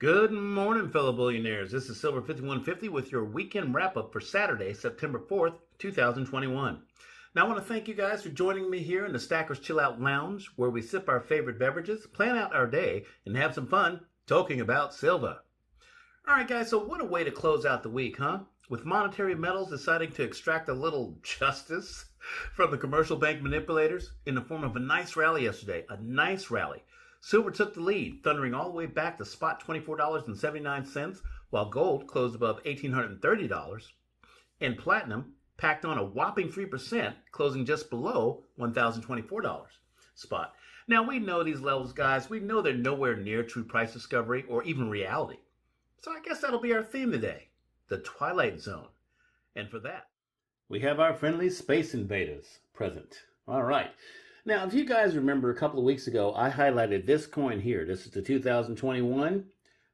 Good morning, fellow billionaires. This is Silver 5150 with your weekend wrap up for Saturday, September 4th, 2021. Now, I want to thank you guys for joining me here in the Stackers Chill Out Lounge, where we sip our favorite beverages, plan out our day, and have some fun talking about silver. All right, guys, so what a way to close out the week, huh? With monetary metals deciding to extract a little justice from the commercial bank manipulators in the form of a nice rally yesterday. A nice rally. Silver took the lead, thundering all the way back to spot $24.79, while gold closed above $1,830, and platinum packed on a whopping 3%, closing just below $1,024 spot. Now, we know these levels, guys. We know they're nowhere near true price discovery or even reality. So I guess that'll be our theme today, the Twilight Zone. And for that, we have our friendly space invaders present. All right. Now, if you guys remember a couple of weeks ago, I highlighted this coin here. This is the 2021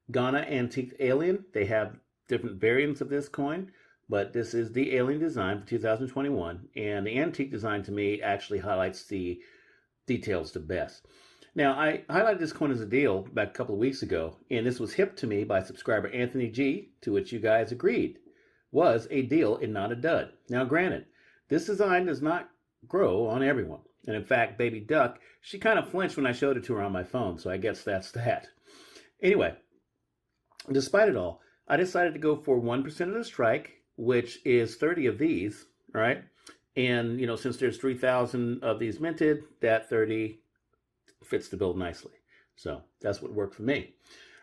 Ghana Antique Alien. They have different variants of this coin, but this is the alien design for 2021. And the antique design, to me, actually highlights the details the best. Now, I highlighted this coin as a deal back a couple of weeks ago, and this was hip to me by subscriber Anthony G, to which you guys agreed was a deal and not a dud. Now, granted, this design does not grow on everyone. And in fact, Baby Duck, she kind of flinched when I showed it to her on my phone, so I guess that's that. Anyway, despite it all, I decided to go for 1% of the strike, which is 30 of these, all right? And, since there's 3,000 of these minted, that 30 fits the bill nicely. So that's what worked for me.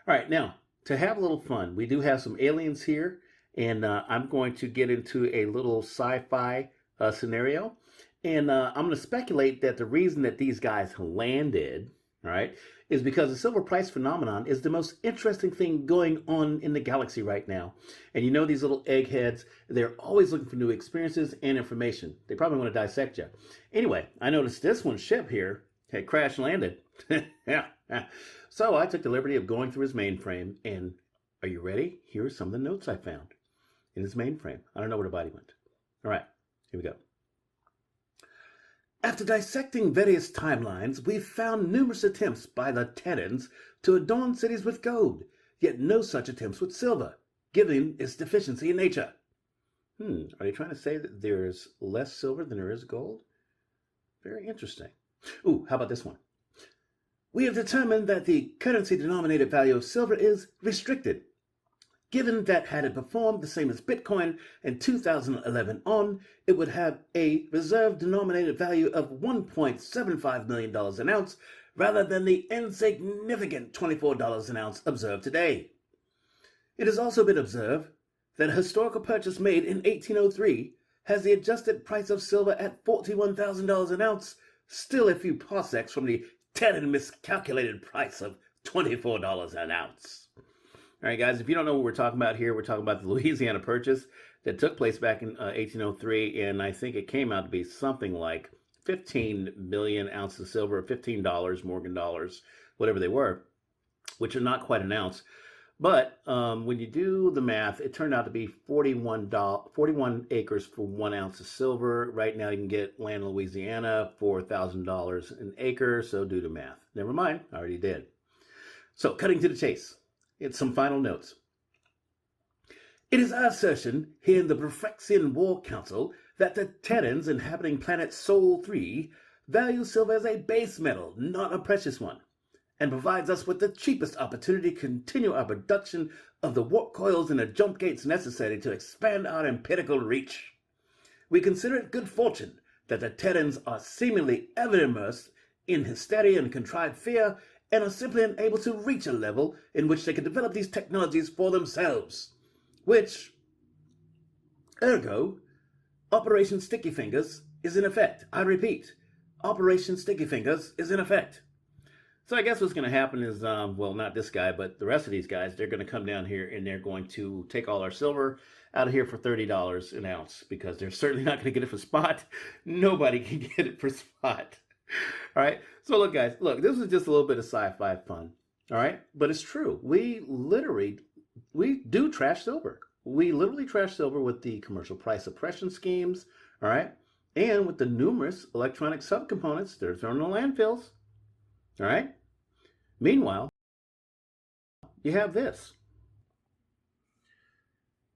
All right, now, to have a little fun, we do have some aliens here, and I'm going to get into a little sci-fi scenario. And I'm going to speculate that the reason that these guys landed, right, is because the silver price phenomenon is the most interesting thing going on in the galaxy right now. And these little eggheads, they're always looking for new experiences and information. They probably want to dissect you. Anyway, I noticed this one's ship here had crash landed. Yeah. So I took the liberty of going through his mainframe. And are you ready? Here are some of the notes I found in his mainframe. I don't know where the body went. All right, here we go. After dissecting various timelines, we've found numerous attempts by the Terrans to adorn cities with gold, yet no such attempts with silver, given its deficiency in nature. Are they trying to say that there's less silver than there is gold? Very interesting. Ooh, how about this one? We have determined that the currency-denominated value of silver is restricted, given that had it performed the same as Bitcoin in 2011 on, it would have a reserve-denominated value of $1.75 million an ounce rather than the insignificant $24 an ounce observed today. It has also been observed that a historical purchase made in 1803 has the adjusted price of silver at $41,000 an ounce, still a few parsecs from the Terran miscalculated price of $24 an ounce. All right, guys, if you don't know what we're talking about here, we're talking about the Louisiana Purchase that took place back in 1803, and I think it came out to be something like 15 million ounces of silver, $15, Morgan dollars, whatever they were, which are not quite an ounce. But when you do the math, it turned out to be 41 acres for 1 ounce of silver. Right now, you can get land in Louisiana for $1,000 an acre, so do the math. Never mind, I already did. So, cutting to the chase. It's some final notes. It is our assertion here in the Brefrexian War Council that the Terrans inhabiting planet Sol 3 value silver as a base metal, not a precious one, and provides us with the cheapest opportunity to continue our production of the warp coils and the jump gates necessary to expand our empirical reach. We consider it good fortune that the Terrans are seemingly ever immersed in hysteria and contrived fear and are simply unable to reach a level in which they can develop these technologies for themselves. Which, ergo, Operation Sticky Fingers is in effect. I repeat, Operation Sticky Fingers is in effect. So I guess what's going to happen is, well, not this guy, but the rest of these guys, they're going to come down here and they're going to take all our silver out of here for $30 an ounce, because they're certainly not going to get it for spot. Nobody can get it for spot. All right. So look, guys, this is just a little bit of sci-fi fun. All right. But it's true. We do trash silver. We literally trash silver with the commercial price suppression schemes. All right. And with the numerous electronic subcomponents that are thrown in the landfills. All right. Meanwhile, you have this.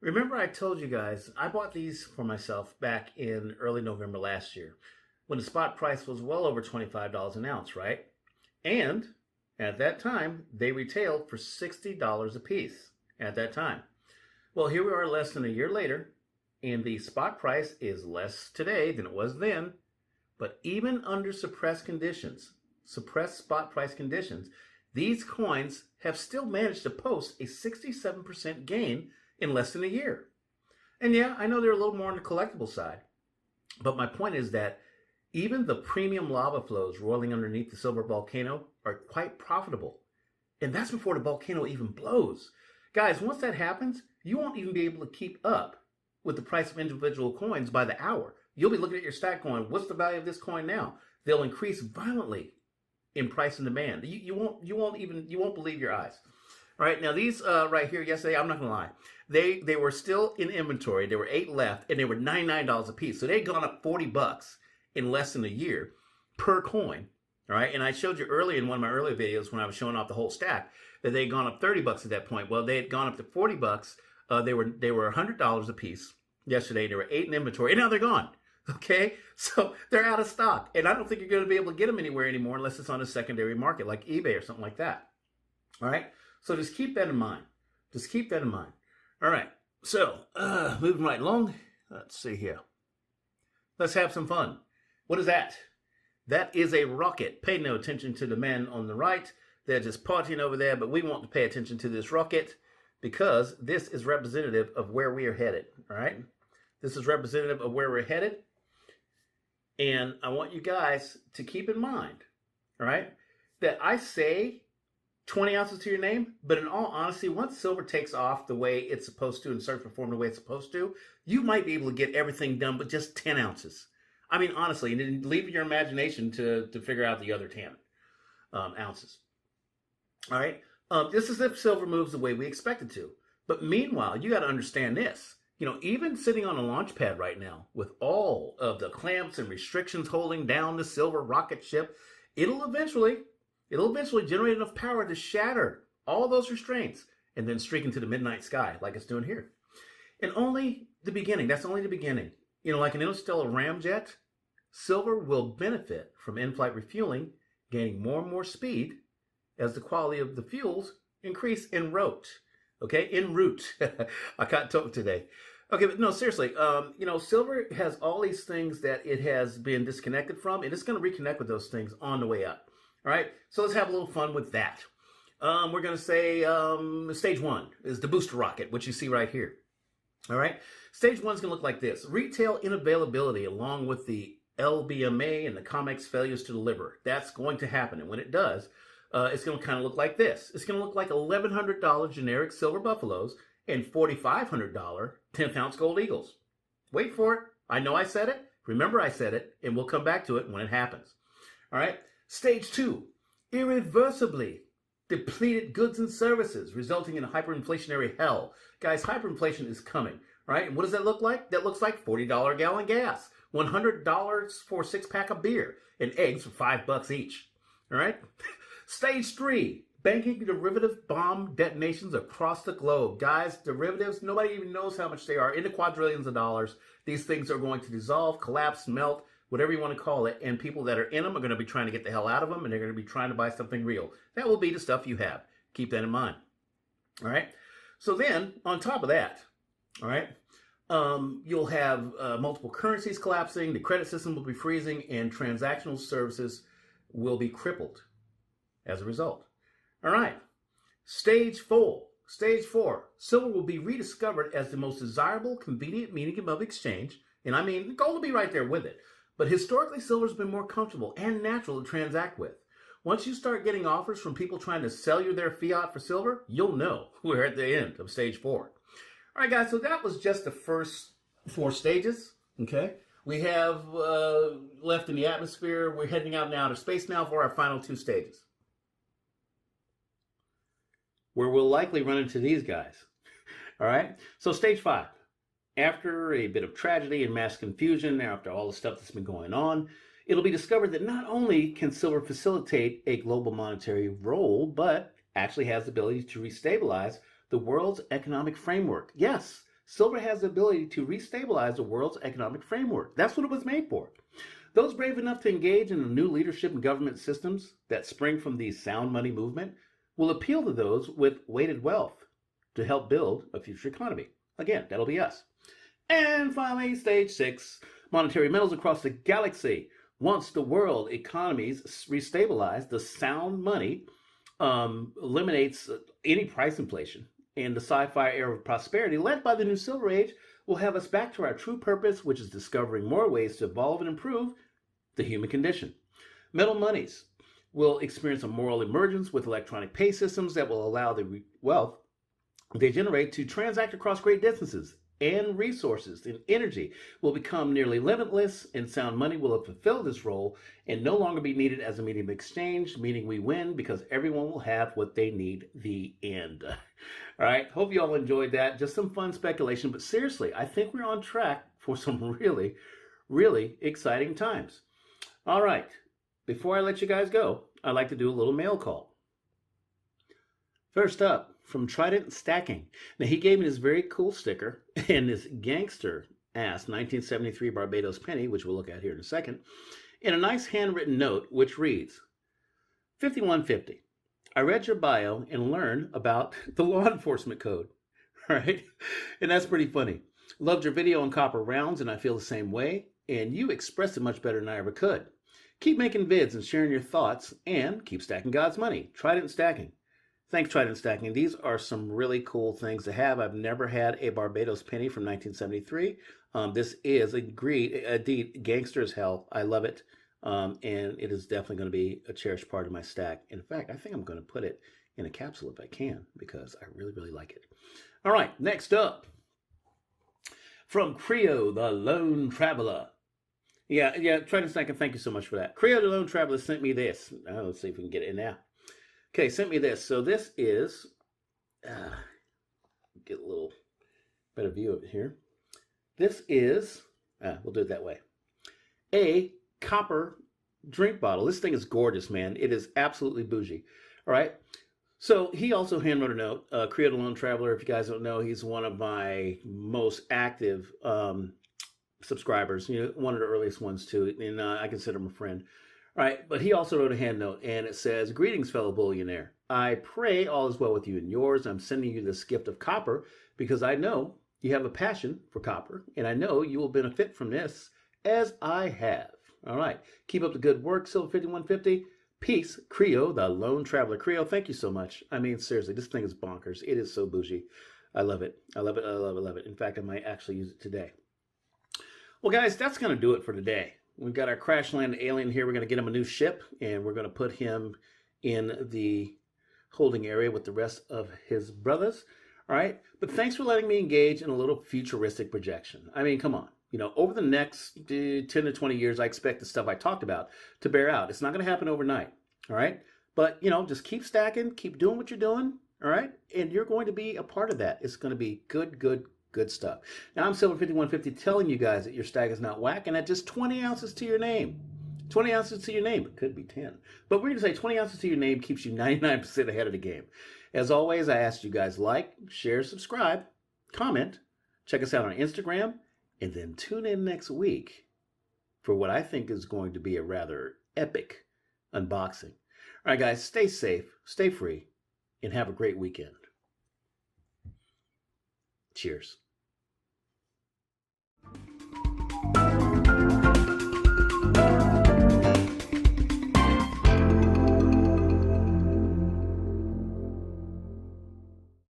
Remember I told you guys, I bought these for myself back in early November last year when the spot price was well over $25 an ounce, right? And at that time, they retailed for $60 a piece at that time. Well, here we are less than a year later, and the spot price is less today than it was then. But even under suppressed spot price conditions, these coins have still managed to post a 67% gain in less than a year. And yeah, I know they're a little more on the collectible side, but my point is that even the premium lava flows rolling underneath the silver volcano are quite profitable. And that's before the volcano even blows. Guys, once that happens, you won't even be able to keep up with the price of individual coins by the hour. You'll be looking at your stack going, what's the value of this coin now? They'll increase violently in price and demand. You won't believe your eyes. All right, now these right here yesterday, I'm not gonna lie, they were still in inventory. There were 8 left, and they were $99 a piece. So they'd gone up $40 in less than a year per coin. All right, and I showed you earlier in one of my earlier videos when I was showing off the whole stack that they had gone up $30 at that point. Well, they had gone up to $40. They were $100 a piece yesterday. There were 8 in inventory, and now they're gone. Okay, so they're out of stock, and I don't think you're going to be able to get them anywhere anymore unless it's on a secondary market like eBay or something like that. All right, so just keep that in mind. Just keep that in mind. All right, so moving right along. Let's see here. Let's have some fun. What is that? That is a rocket. Pay no attention to the men on the right. They're just partying over there, but we want to pay attention to this rocket because this is representative of where we are headed. All right, this is representative of where we're headed. And I want you guys to keep in mind, all right, that I say 20 ounces to your name, but in all honesty, once silver takes off the way it's supposed to and starts performing the way it's supposed to, you might be able to get everything done with just 10 ounces. I mean, honestly, leave your imagination to figure out the other 10 ounces. All right, this is if silver moves the way we expect it to. But meanwhile, you got to understand this. You know, even sitting on a launch pad right now with all of the clamps and restrictions holding down the silver rocket ship, it'll eventually generate enough power to shatter all those restraints and then streak into the midnight sky like it's doing here. And only the beginning. That's only the beginning. You know, like an interstellar ramjet, silver will benefit from in-flight refueling, gaining more and more speed as the quality of the fuels increase en route. Okay, en route. I can't talk today. Okay, but no, seriously, you know, silver has all these things that it has been disconnected from, and it's going to reconnect with those things on the way up. All right, so let's have a little fun with that. We're going to say stage 1 is the booster rocket, which you see right here. All right, stage 1 is going to look like this. Retail unavailability along with the LBMA and the Comex failures to deliver. That's going to happen, and when it does, it's going to kind of look like this. It's going to look like $1,100 generic silver buffaloes and $4,500 10th ounce gold eagles. Wait for it. I know I said it. Remember I said it, and we'll come back to it when it happens. All right. Stage 2, irreversibly depleted goods and services, resulting in a hyperinflationary hell. Guys, hyperinflation is coming. Right? And what does that look like? That looks like $40 a gallon gas, $100 for a 6-pack of beer, and eggs for $5 each. All right. Stage 3, banking derivative bomb detonations across the globe. Guys, derivatives, nobody even knows how much they are. In the quadrillions of dollars. These things are going to dissolve, collapse, melt, whatever you want to call it. And people that are in them are going to be trying to get the hell out of them, and they're going to be trying to buy something real. That will be the stuff you have. Keep that in mind. All right. So then, on top of that, all right, you'll have multiple currencies collapsing, the credit system will be freezing, and transactional services will be crippled as a result. All right, stage 4. Silver will be rediscovered as the most desirable, convenient medium of exchange, and I mean, gold will be right there with it. But historically, silver's been more comfortable and natural to transact with. Once you start getting offers from people trying to sell you their fiat for silver, you'll know we're at the end of stage 4. All right, guys, so that was just the first 4 stages, okay? We have left in the atmosphere. We're heading out into outer space now for our final 2 stages, where we'll likely run into these guys. All right, so stage 5. After a bit of tragedy and mass confusion, after all the stuff that's been going on, it'll be discovered that not only can silver facilitate a global monetary role, but actually has the ability to restabilize the world's economic framework. Yes, silver has the ability to restabilize the world's economic framework. That's what it was made for. Those brave enough to engage in the new leadership and government systems that spring from the sound money movement will appeal to those with weighted wealth to help build a future economy. Again, that'll be us. And finally, stage 6, monetary metals across the galaxy. Once the world economies restabilize, the sound money eliminates any price inflation. And the sci-fi era of prosperity, led by the new Silver Age, will have us back to our true purpose, which is discovering more ways to evolve and improve the human condition. Metal monies will experience a moral emergence with electronic pay systems that will allow the wealth they generate to transact across great distances, and resources and energy will become nearly limitless, and sound money will have fulfilled this role and no longer be needed as a medium of exchange, meaning we win because everyone will have what they need. The end. All right, hope you all enjoyed that. Just some fun speculation, but seriously, I think we're on track for some really, really exciting times. All right, before I let you guys go, I'd like to do a little mail call. First up, from Trident Stacking. Now, he gave me this very cool sticker and this gangster ass 1973 Barbados penny, which we'll look at here in a second, and a nice handwritten note which reads, 5150. I read your bio and learned about the law enforcement code. Right? And that's pretty funny. Loved your video on copper rounds, and I feel the same way, and you expressed it much better than I ever could. Keep making vids and sharing your thoughts, and keep stacking God's money. Trident Stacking. Thanks, Trident Stacking. These are some really cool things to have. I've never had a Barbados penny from 1973. This is indeed gangster as hell. I love it. And it is definitely going to be a cherished part of my stack. In fact, I think I'm going to put it in a capsule if I can, because I really, really like it. All right, next up. From Creo, the Lone Traveler. Yeah, Trident Stacking, thank you so much for that. Creo, the Lone Traveler sent me this. Let's see if we can get it in now. Okay, sent me this. So this is, get a little better view of it here. This is, we'll do it that way, a copper drink bottle. This thing is gorgeous, man. It is absolutely bougie. All right. So he also handwrote a note. Creo the Lone Traveler, if you guys don't know, he's one of my most active subscribers. You know, one of the earliest ones too, and I consider him a friend. All right, but he also wrote a hand note, and it says, "Greetings, fellow billionaire. I pray all is well with you and yours. I'm sending you this gift of copper because I know you have a passion for copper, and I know you will benefit from this as I have." All right, keep up the good work, Silver 5150. Peace, Creo, the Lone Traveler. Creo, thank you so much. I mean, seriously, this thing is bonkers. It is so bougie. I love it. I love it. I love it. I love it. In fact, I might actually use it today. Well, guys, that's going to do it for today. We've got our crash landed alien here. We're going to get him a new ship, and we're going to put him in the holding area with the rest of his brothers. All right. But thanks for letting me engage in a little futuristic projection. I mean, come on. You know, over the next 10 to 20 years, I expect the stuff I talked about to bear out. It's not going to happen overnight. All right. But, you know, just keep stacking, keep doing what you're doing. All right. And you're going to be a part of that. It's going to be good stuff. Now, I'm Silver 5150 telling you guys that your stack is not whack, and at just 20 ounces to your name. 20 ounces to your name. It could be 10. But we're going to say 20 ounces to your name keeps you 99% ahead of the game. As always, I ask you guys like, share, subscribe, comment, check us out on Instagram, and then tune in next week for what I think is going to be a rather epic unboxing. All right, guys, stay safe, stay free, and have a great weekend. Cheers.